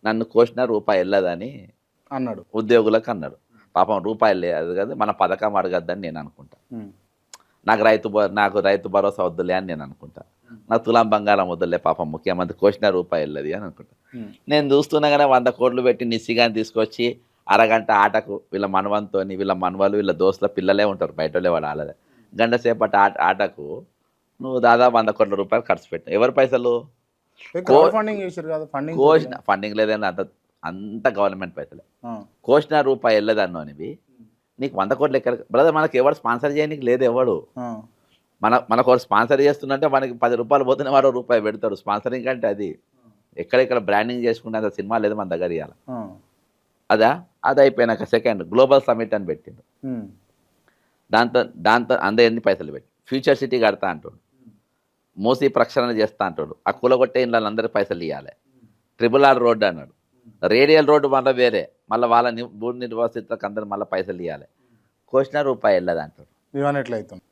నన్ను కోసిన రూపాయి వెళ్ళదని అన్నాడు. ఉద్యోగులకు అన్నాడు. పాపం రూపాయలు లేదు కదా, మన పథకం అడగద్దని నేను అనుకుంటా. ఉమ్, నాకు రైతు భరోసా వద్దులే అని నేను అనుకుంటా. నాకు తులాం బంగారం వద్దులే పాపం ముఖ్యమంత్రి కోసిన రూపాయి వెళ్ళది అని అనుకుంటా. ఉమ్, నేను చూస్తున్నాగానే 100 కోట్లు పెట్టి నిస్సిగాని తీసుకొచ్చి అరగంట ఆటకు వీళ్ళ మనవంతోని వీళ్ళ మనవలు వీళ్ళ దోస్తుల పిల్లలే ఉంటారు, బయట వాడు ఆడలే. గంట సేపటి ఆటకు నువ్వు దాదాపు 100 కోట్ల రూపాయలు ఖర్చు పెట్టినావు. ఎవరి పైసలు? క్రౌడ్ ఫండింగ్ చేశారు కదా, ఫండింగ్ కోసిన ఫండింగ్ లేదని అంత గవర్నమెంట్ పైసలే. కోసిన రూపాయి వెళ్ళదన్నోనివి నీకు 100 కోట్లు ఎక్కడ బ్రదర్? మనకి ఎవరు స్పాన్సర్ చేయడానికి లేదు. ఎవడు మనకు వాడు స్పాన్సర్ చేస్తుందంటే మనకి 10 రూపాయలు పోతేనే వాడు రూపాయి పెడతాడు. స్పాన్సరింగ్ అంటే అది ఎక్కడెక్కడ బ్రాండింగ్ చేసుకుంటే అంత సినిమా లేదు మన దగ్గర ఇవ్వాలి. అది అయిపోయినాక సెకండ్ గ్లోబల్ సమిట్ అని పెట్టిండు. దాంతో ఎన్ని పైసలు పెట్టి ఫ్యూచర్ సిటీ కడతా అంటాడు, మూసి ప్రక్షాళన చేస్తా అంటాడు. ఆ కూలగొట్టే ఇండ్ల అందరి పైసలు ఇవ్వాలి. RRR రోడ్డు అన్నాడు, రేడియల్ రోడ్డు మళ్ళీ వేరే, మళ్ళీ వాళ్ళ భూమి నిర్వాసితులకు అందరూ మళ్ళీ పైసలు ఇవ్వాలి. కోసిన రూపాయి వెళ్ళదు అంటాడు. ఇవన్నీ ఎట్లయితుంది?